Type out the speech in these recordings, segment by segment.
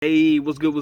Hey, what's good,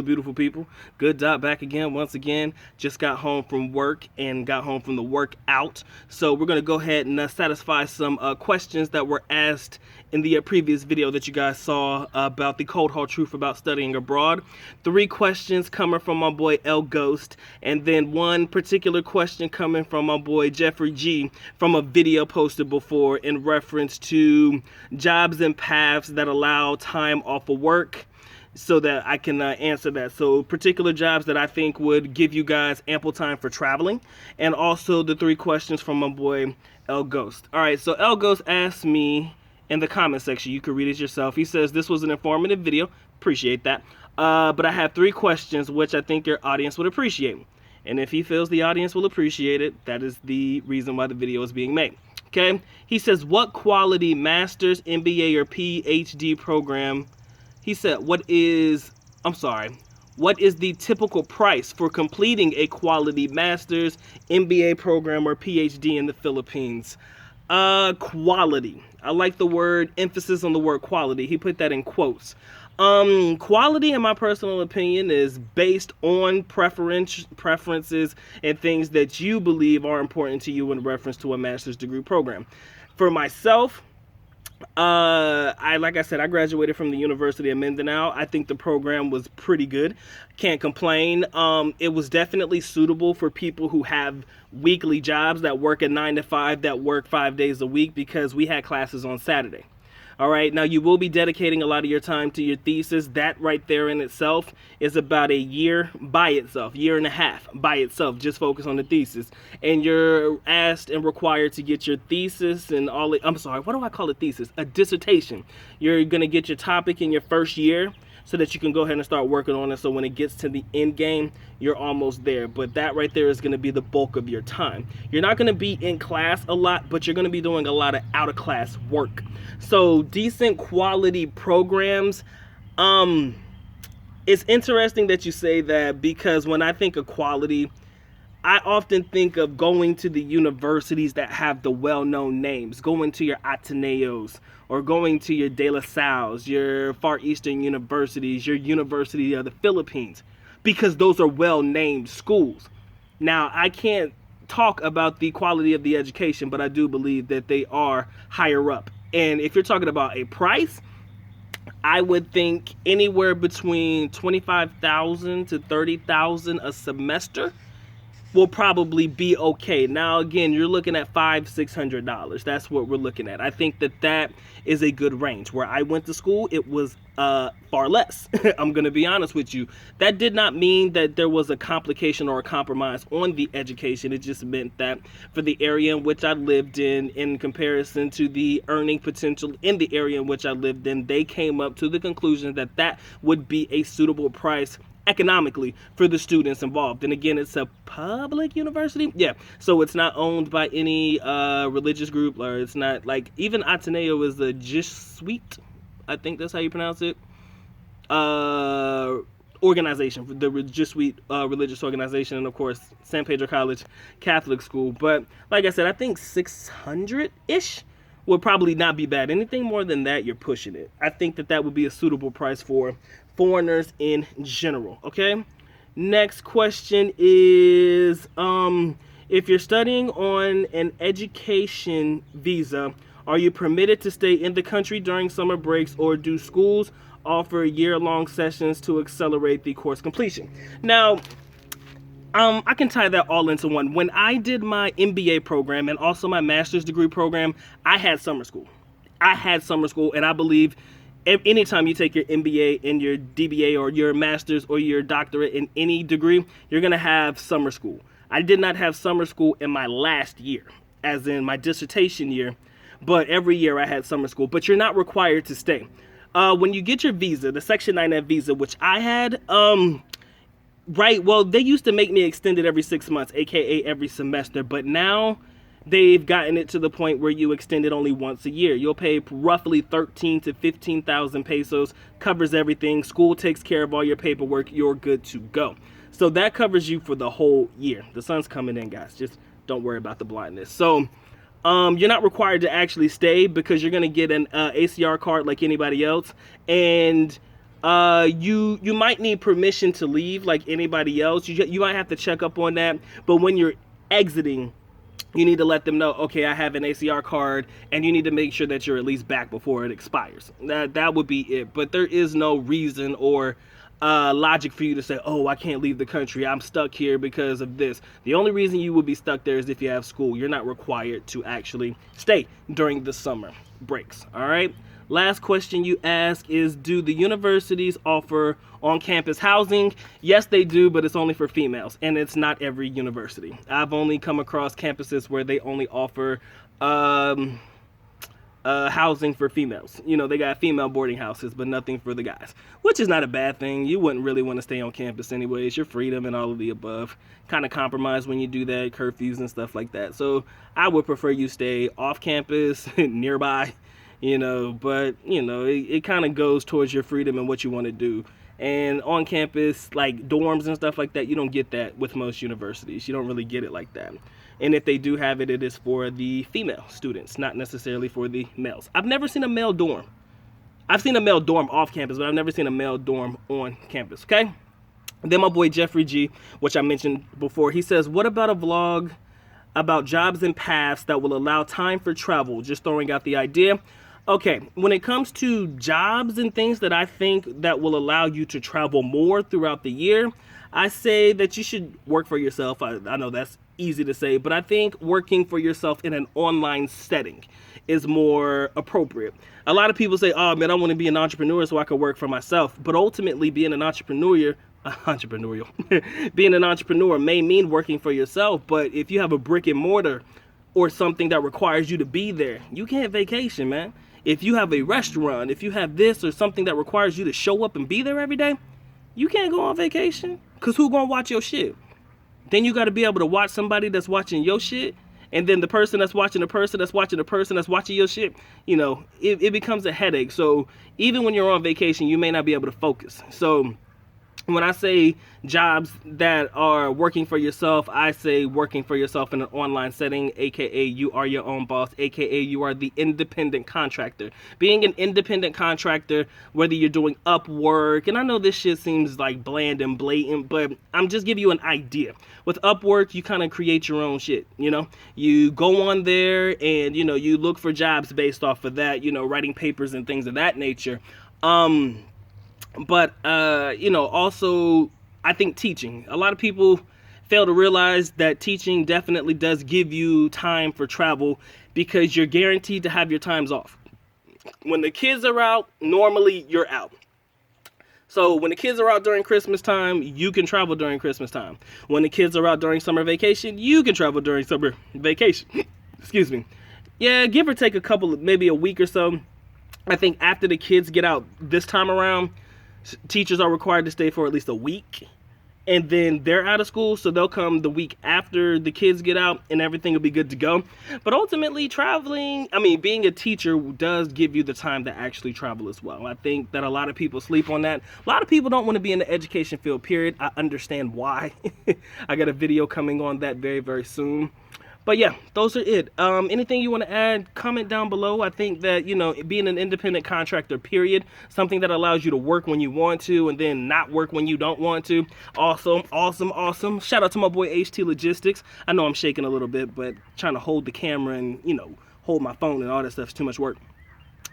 beautiful people? Good dot back again, once again. Just got home from work and got home from the workout. So we're going to go ahead and satisfy some questions that were asked in the previous video that you guys saw about the cold hard truth about studying abroad. 3 questions coming from my boy L Ghost, and then 1 particular question coming from my boy Jeffrey G from a video posted before in reference to jobs and paths that allow time off of work, so that I can answer that. So particular jobs that I think would give you guys ample time for traveling, and also the 3 questions from my boy L Ghost. All right, so L Ghost asked me in the comment section, you can read it yourself. He says, this was an informative video, appreciate that, but I have 3 questions which I think your audience would appreciate. And if he feels the audience will appreciate it, that is the reason why the video is being made. Okay, he says, what quality master's, MBA, or PhD program? He said, what is the typical price for completing a quality master's, MBA program, or PhD in the Philippines? Quality. I like the word, emphasis on the word quality. He put that in quotes. Quality, in my personal opinion, is based on preferences and things that you believe are important to you in reference to a master's degree program. For myself, like I said, I graduated from the University of Mindanao. I think the program was pretty good. Can't complain. It was definitely suitable for people who have weekly jobs that work a 9 to 5, that work 5 days a week, because we had classes on Saturday. All right, now you will be dedicating a lot of your time to your thesis. That right there in itself is about a year by itself, year and a half by itself, just focus on the thesis. And you're asked and required to get your thesis and all it, what do I call a thesis? A dissertation. You're gonna get your topic in your first year so that you can go ahead and start working on it, so when it gets to the end game, you're almost there. But that right there is going to be the bulk of your time. You're not going to be in class a lot, but you're going to be doing a lot of out-of-class work. So decent quality programs. It's interesting that you say that, because when I think of quality, I often think of going to the universities that have the well-known names, going to your Ateneos, or going to your De La Salles, your Far Eastern universities, your University of the Philippines, because those are well-named schools. Now, I can't talk about the quality of the education, but I do believe that they are higher up. And if you're talking about a price, I would think anywhere between $25,000 to $30,000 a semester will probably be okay. Now, again, you're looking at $500-600. That's what we're looking at. I think that that is a good range. Where I went to school, it was far less. I'm going to be honest with you. That did not mean that there was a complication or a compromise on the education. It just meant that for the area in which I lived in comparison to the earning potential in the area in which I lived in, they came up to the conclusion that that would be a suitable price economically for the students involved. And again, it's a public university, so it's not owned by any religious group, or it's not like, even Ateneo is a Jesuit, I think that's how you pronounce it, organization, the Jesuit religious organization. And of course San Pedro College Catholic school. But like I said, I think 600-ish would probably not be bad. Anything more than that, you're pushing it. I think that that would be a suitable price for foreigners in general. Okay, next question is, if you're studying on an education visa, are you permitted to stay in the country during summer breaks, or do schools offer year-long sessions to accelerate the course completion? Now, I can tie that all into one. When I did my MBA program and also my master's degree program, I had summer school. And I believe anytime you take your MBA and your DBA, or your master's or your doctorate in any degree, you're going to have summer school. I did not have summer school in my last year, as in my dissertation year, but every year I had summer school. But you're not required to stay. When you get your visa, the Section 9F visa, which I had, right, well, they used to make me extend it every 6 months, aka every semester, but now they've gotten it to the point where you extend it only once a year. You'll pay roughly 13,000 to 15,000 pesos, covers everything. School takes care of all your paperwork. You're good to go. So that covers you for the whole year. The sun's coming in, guys. Just don't worry about the blindness. So you're not required to actually stay, because you're going to get an ACR card like anybody else. And you might need permission to leave like anybody else. You might have to check up on that. But when you're exiting, you need to let them know, okay, I have an ACR card, and you need to make sure that you're at least back before it expires. That would be it. But there is no reason or logic for you to say, oh, I can't leave the country, I'm stuck here because of this. The only reason you would be stuck there is if you have school. You're not required to actually stay during the summer breaks. All right. Last question you ask is, do the universities offer on-campus housing? Yes, they do, but it's only for females, and it's not every university. I've only come across campuses where they only offer housing for females. You know, they got female boarding houses, but nothing for the guys, which is not a bad thing. You wouldn't really want to stay on campus anyways. Your freedom and all of the above kind of compromise when you do that, curfews and stuff like that. So I would prefer you stay off campus, nearby. You know, but, you know, it kind of goes towards your freedom and what you want to do. And on campus, like dorms and stuff like that, you don't get that with most universities. You don't really get it like that. And if they do have it, it is for the female students, not necessarily for the males. I've never seen a male dorm. I've seen a male dorm off campus, but I've never seen a male dorm on campus, okay? Then my boy Jeffrey G, which I mentioned before, he says, what about a vlog about jobs and paths that will allow time for travel? Just throwing out the idea. Okay, when it comes to jobs and things that I think that will allow you to travel more throughout the year, I say that you should work for yourself. I know that's easy to say, but I think working for yourself in an online setting is more appropriate. A lot of people say, oh man, I want to be an entrepreneur so I can work for myself. But ultimately, being an entrepreneur being an entrepreneur may mean working for yourself. But if you have a brick and mortar or something that requires you to be there, you can't vacation, man. If you have a restaurant, if you have this or something that requires you to show up and be there every day, you can't go on vacation, because who gonna watch your shit? Then you got to be able to watch somebody that's watching your shit, and then the person that's watching the person that's watching the person that's watching your shit, you know, it becomes a headache. So even when you're on vacation, you may not be able to focus. So when I say jobs that are working for yourself, I say working for yourself in an online setting, aka you are your own boss, aka you are the independent contractor. Being an independent contractor, whether you're doing Upwork, and I know this shit seems like bland and blatant, but I'm just giving you an idea. With Upwork, you kind of create your own shit, you know? You go on there and, you know, you look for jobs based off of that, you know, writing papers and things of that nature. But, you know, also, I think teaching. A lot of people fail to realize that teaching definitely does give you time for travel, because you're guaranteed to have your times off. When the kids are out, normally you're out. So when the kids are out during Christmas time, you can travel during Christmas time. When the kids are out during summer vacation, you can travel during summer vacation. Excuse me. Yeah, give or take a couple, maybe a week or so. I think after the kids get out this time around, teachers are required to stay for at least a week, and then they're out of school, so they'll come the week after the kids get out and everything will be good to go. But ultimately, being a teacher does give you the time to actually travel as well. I think that a lot of people sleep on that. A lot of people don't want to be in the education field, period. I understand why. I got a video coming on that very, very soon. But yeah, those are it. Anything you want to add, comment down below. I think that, you know, being an independent contractor, period, something that allows you to work when you want to and then not work when you don't want to. Awesome, awesome, awesome. Shout out to my boy HT Logistics. I know I'm shaking a little bit, but trying to hold the camera and, you know, hold my phone and all that stuff is too much work.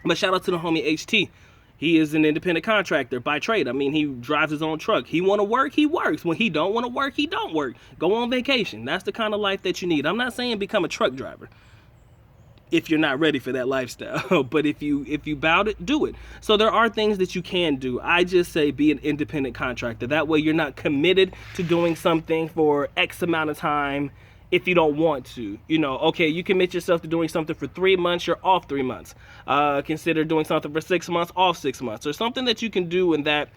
But shout out to the homie HT. He is an independent contractor by trade. I mean, he drives his own truck. He want to work, he works. When he don't want to work, he don't work. Go on vacation. That's the kind of life that you need. I'm not saying become a truck driver if you're not ready for that lifestyle. But if you bout it, do it. So there are things that you can do. I just say be an independent contractor. That way you're not committed to doing something for X amount of time if you don't want to. You know, okay, you commit yourself to doing something for 3 months, you're off 3 months. Consider doing something for 6 months, off 6 months, or something that you can do in that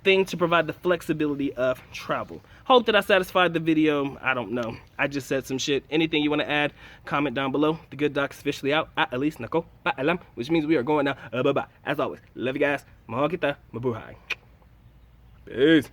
thing to provide the flexibility of travel. Hope that I satisfied the video. I don't know. I just said some shit. Anything you want to add, comment down below. The Good Doc's officially out. At least Nako Paalam, which means we are going now. Bye-bye. As always, love you guys. Mahal kita, mabuhay. Peace.